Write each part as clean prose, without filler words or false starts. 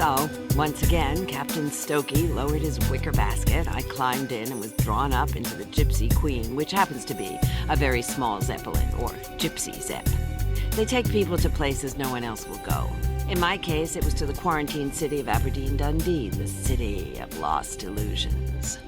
So, once again, Captain Stokey lowered his wicker basket. I climbed in and was drawn up into the Gypsy Queen, which happens to be a very small Zeppelin, or Gypsy Zepp. They take people to places no one else will go. In my case, it was to the quarantined city of Aberdeen Dundee, the city of lost illusions.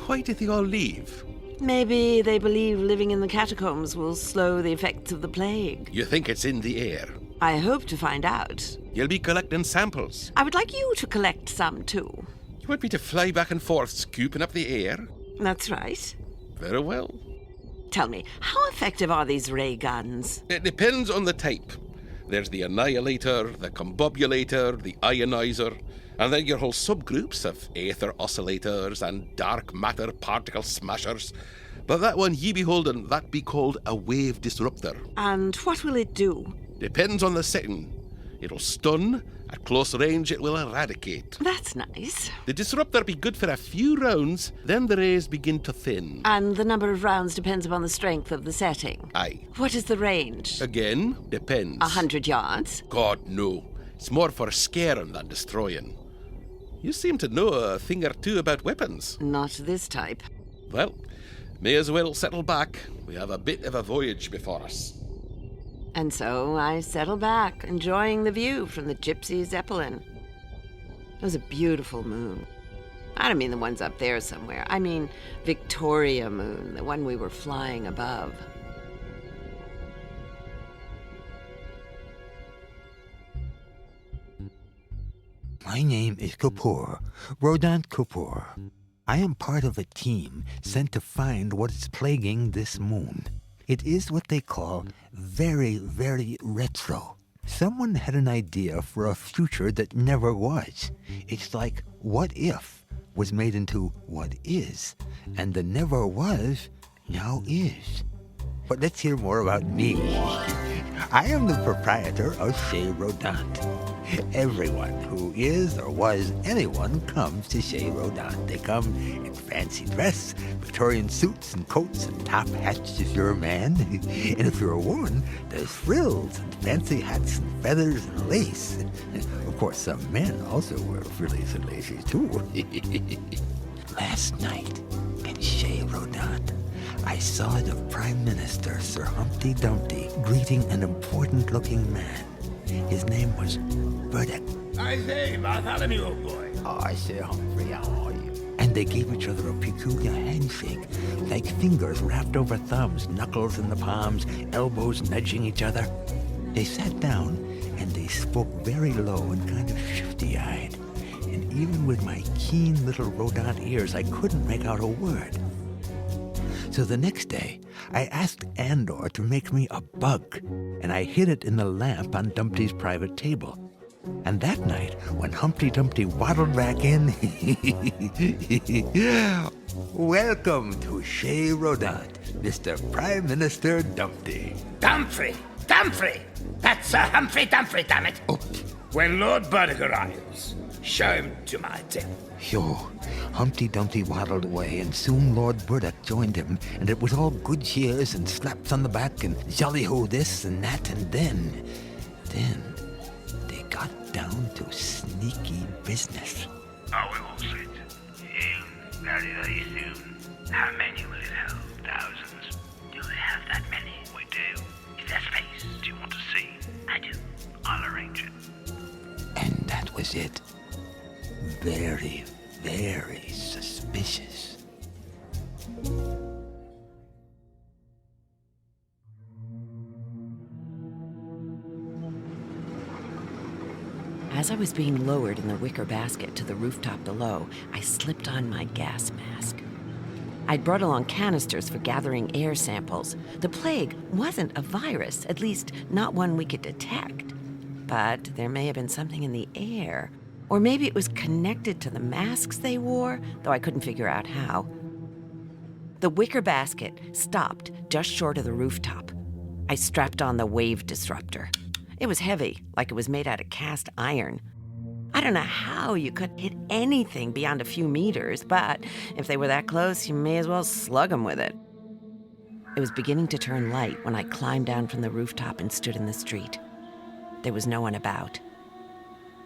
Why did they all leave? Maybe they believe living in the catacombs will slow the effects of the plague. You think it's in the air? I hope to find out. You'll be collecting samples. I would like you to collect some, too. You want me to fly back and forth, scooping up the air? That's right. Very well. Tell me, how effective are these ray guns? It depends on the type. There's the annihilator, the combobulator, the ionizer, and then your whole subgroups of aether oscillators and dark matter particle smashers. But that one ye be holding, that be called a wave disruptor. And what will it do? Depends on the setting. It'll stun. At close range, it will eradicate. That's nice. The disruptor be good for a few rounds, then the rays begin to thin. And the number of rounds depends upon the strength of the setting. Aye. What is the range? Again, depends. 100 yards? God, no. It's more for scaring than destroying. You seem to know a thing or two about weapons. Not this type. Well, may as well settle back. We have a bit of a voyage before us. And so I settled back, enjoying the view from the Gypsy Zeppelin. It was a beautiful moon. I don't mean the ones up there somewhere. I mean Victoria Moon, the one we were flying above. My name is Kapoor, Rodant Kapoor. I am part of a team sent to find what is plaguing this moon. It is what they call very, very retro. Someone had an idea for a future that never was. It's like what if was made into what is, and the never was now is. But let's hear more about me. I am the proprietor of Chez Rodant. Everyone who is or was anyone comes to Chez Rodant. They come in fancy dress, Victorian suits and coats and top hats if you're a man. And if you're a woman, there's frills and fancy hats and feathers and lace. Of course, some men also wear frillies and laces too. Last night in Chez Rodant, I saw the Prime Minister, Sir Humpty Dumpty, greeting an important-looking man. His name was Burdick. I say, Bartholomew, old boy. Oh, Sir Humphrey, how are you? And they gave each other a peculiar handshake, like fingers wrapped over thumbs, knuckles in the palms, elbows nudging each other. They sat down, and they spoke very low and kind of shifty-eyed. And even with my keen little rodent ears, I couldn't make out a word. So the next day, I asked Andor to make me a bug, and I hid it in the lamp on Dumpty's private table. And that night, when Humpty Dumpty waddled back in, welcome to Chez Rodant, Mr. Prime Minister Dumpty. Dumfrey! Dumfrey! That's Sir Humphrey Dumphrey, damn it! Oh, When Lord Burdick arrives, show him to my tent. yo, Humpty Dumpty waddled away, and soon Lord Burdick joined him, and it was all good cheers and slaps on the back and jolly-ho this and that, and then they got down to sneaky business. Oh, we will sit. Very, very soon. How many will it hold? Thousands? Do they have that many? We do. Is there space? Do you want to see? I do. I'll arrange it. And that was it. Very, very suspicious. As I was being lowered in the wicker basket to the rooftop below, I slipped on my gas mask. I'd brought along canisters for gathering air samples. The plague wasn't a virus, at least not one we could detect. But there may have been something in the air. Or maybe it was connected to the masks they wore, though I couldn't figure out how. The wicker basket stopped just short of the rooftop. I strapped on the wave disruptor. It was heavy, like it was made out of cast iron. I don't know how you could hit anything beyond a few meters, but if they were that close, you may as well slug them with it. It was beginning to turn light when I climbed down from the rooftop and stood in the street. There was no one about.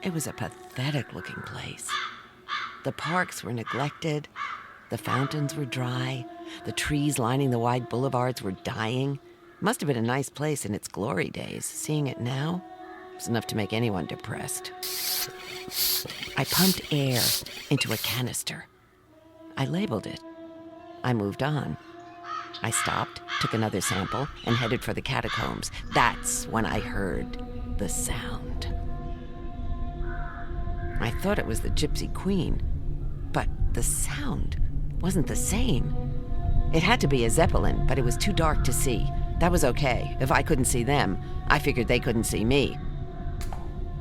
It was a pathetic-looking place. The parks were neglected, the fountains were dry, the trees lining the wide boulevards were dying. Must have been a nice place in its glory days. Seeing it now was enough to make anyone depressed. I pumped air into a canister. I labeled it. I moved on. I stopped, took another sample, and headed for the catacombs. That's when I heard the sound. I thought it was the Gypsy Queen, but the sound wasn't the same. It had to be a Zeppelin, but it was too dark to see. That was okay. If I couldn't see them, I figured they couldn't see me.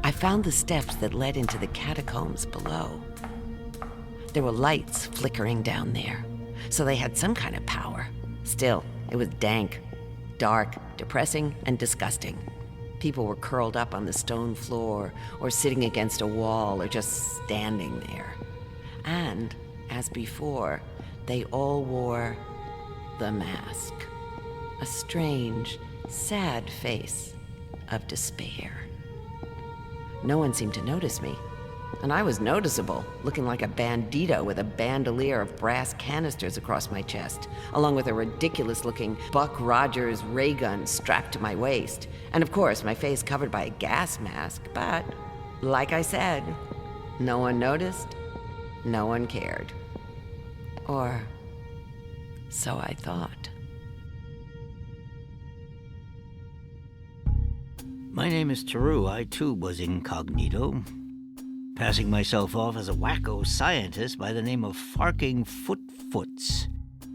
I found the steps that led into the catacombs below. There were lights flickering down there, so they had some kind of power. Still, it was dank, dark, depressing, and disgusting. People were curled up on the stone floor, or sitting against a wall, or just standing there. And, as before, they all wore the mask. A strange, sad face of despair. No one seemed to notice me, and I was noticeable, looking like a bandito with a bandolier of brass canisters across my chest, along with a ridiculous-looking Buck Rogers ray gun strapped to my waist, and of course my face covered by a gas mask. But, like I said, no one noticed, no one cared. Or so I thought. My name is Taru. I, too, was incognito, passing myself off as a wacko scientist by the name of Farking Footfoots.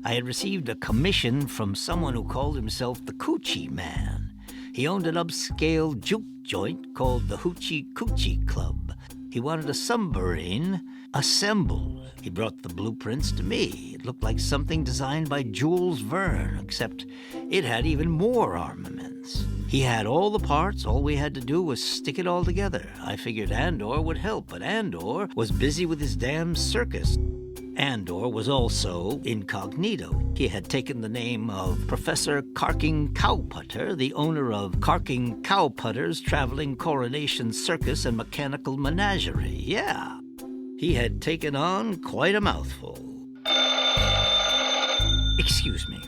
I had received a commission from someone who called himself the Coochie Man. He owned an upscale juke joint called the Hoochie Coochie Club. He wanted a submarine assembled. He brought the blueprints to me. It looked like something designed by Jules Verne, except it had even more armaments. He had all the parts. All we had to do was stick it all together. I figured Andor would help, but Andor was busy with his damn circus. Andor was also incognito. He had taken the name of Professor Carking Cowputter, the owner of Carking Cowputter's Traveling Coronation Circus and Mechanical Menagerie. Yeah, he had taken on quite a mouthful. Excuse me.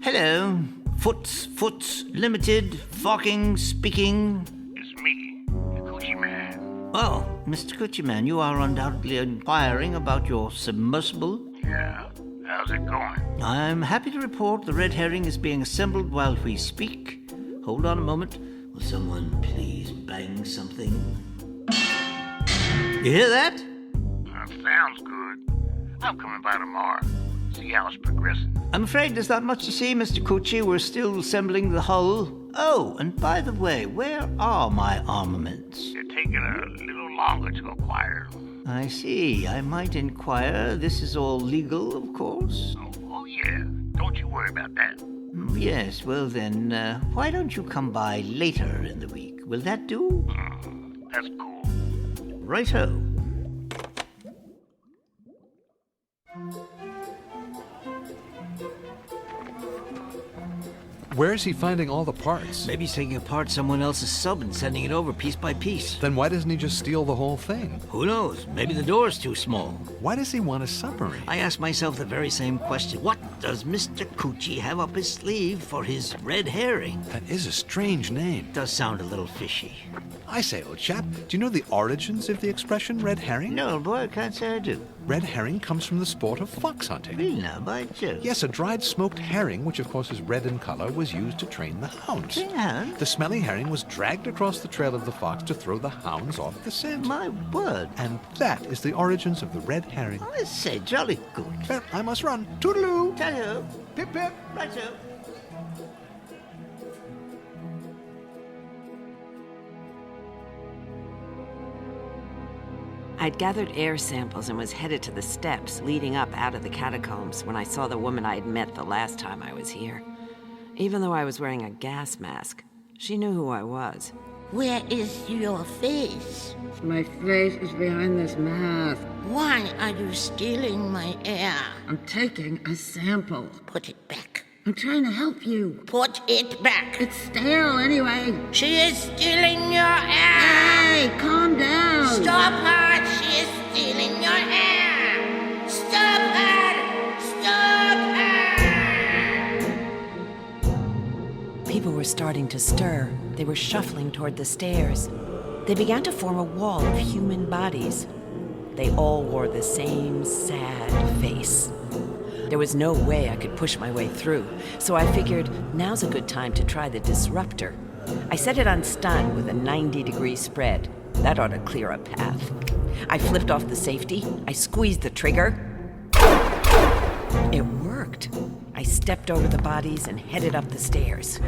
Hello, Foots Limited, Farking speaking. It's me, the Coochie Man. Oh, Mr. Coochie Man, you are undoubtedly inquiring about your submersible. Yeah, how's it going? I'm happy to report the red herring is being assembled while we speak. Hold on a moment. Will someone please bang something? You hear that? Sounds good. I'm coming by tomorrow. See how it's progressing. I'm afraid there's not much to see, Mr. Coochie. We're still assembling the hull. Oh, and by the way, where are my armaments? They're taking a little longer to acquire. I see. I might inquire. This is all legal, of course. Oh yeah. Don't you worry about that. Yes, well then, why don't you come by later in the week? Will that do? That's cool. Righto. Where is he finding all the parts? Maybe he's taking apart someone else's sub and sending it over piece by piece. Then why doesn't he just steal the whole thing? Who knows? Maybe the door's too small. Why does he want a submarine? I ask myself the very same question. What does Mr. Coochie have up his sleeve for his red herring? That is a strange name. Does sound a little fishy. I say, old chap, do you know the origins of the expression red herring? No, boy, I can't say I do. Red herring comes from the sport of fox hunting. Really now, by Jove. Yes, a dried smoked herring, which of course is red in color, was used to train the hounds. Yeah. The smelly herring was dragged across the trail of the fox to throw the hounds off the scent. My word. And that is the origins of the red herring. I say, jolly good. Well, I must run. Toodaloo! Tally-ho. Pip-pip! Righto. I'd gathered air samples and was headed to the steps leading up out of the catacombs when I saw the woman I'd met the last time I was here. Even though I was wearing a gas mask, she knew who I was. Where is your face? My face is behind this mask. Why are you stealing my air? I'm taking a sample. Put it back. I'm trying to help you. Put it back. It's stale anyway. She is stealing your air! Hey, calm down. Stop her! She is stealing your hair! Stop her! Stop her! People were starting to stir. They were shuffling toward the stairs. They began to form a wall of human bodies. They all wore the same sad face. There was no way I could push my way through, so I figured now's a good time to try the disruptor. I set it on stun with a 90-degree spread. That ought to clear a path. I flipped off the safety. I squeezed the trigger. It worked. I stepped over the bodies and headed up the stairs.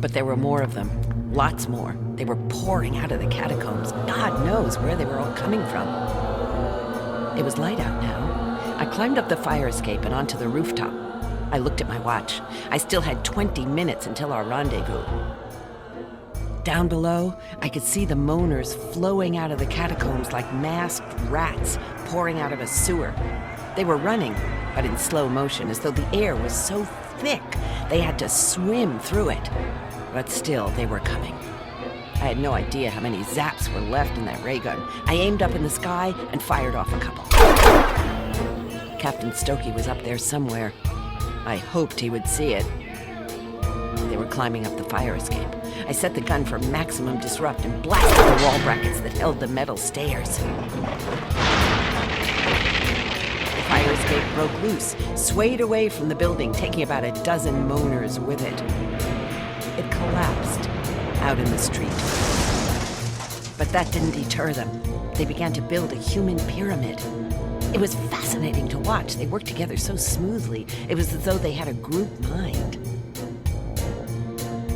But there were more of them. Lots more. They were pouring out of the catacombs. God knows where they were all coming from. It was light out now. I climbed up the fire escape and onto the rooftop. I looked at my watch. I still had 20 minutes until our rendezvous. Down below, I could see the moaners flowing out of the catacombs like masked rats pouring out of a sewer. They were running, but in slow motion, as though the air was so thick they had to swim through it. But still, they were coming. I had no idea how many zaps were left in that ray gun. I aimed up in the sky and fired off a couple. Captain Stokey was up there somewhere. I hoped he would see it. They were climbing up the fire escape. I set the gun for maximum disrupt and blasted the wall brackets that held the metal stairs. The fire escape broke loose, swayed away from the building, taking about a dozen moaners with it. It collapsed out in the street. But that didn't deter them. They began to build a human pyramid. It was fascinating to watch. They worked together so smoothly. It was as though they had a group mind.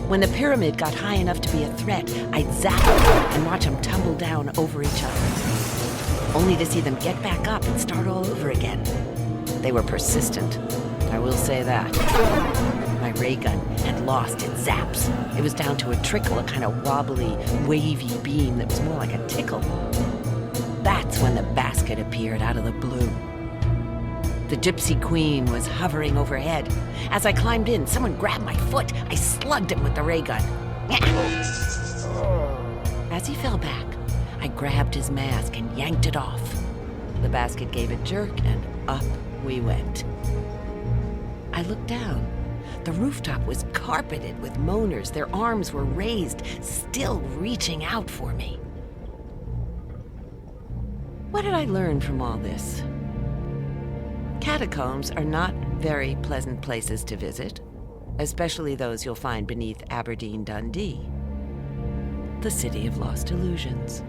When the pyramid got high enough to be a threat, I'd zap them and watch them tumble down over each other, only to see them get back up and start all over again. They were persistent, I will say that. My ray gun had lost its zaps. It was down to a trickle, a kind of wobbly, wavy beam that was more like a tickle. That's when the basket appeared out of the blue. The Gypsy Queen was hovering overhead. As I climbed in, someone grabbed my foot. I slugged him with the ray gun. As he fell back, I grabbed his mask and yanked it off. The basket gave a jerk, and up we went. I looked down. The rooftop was carpeted with moaners. Their arms were raised, still reaching out for me. What did I learn from all this? Catacombs are not very pleasant places to visit, especially those you'll find beneath Aberdeen Dundee, the city of lost illusions.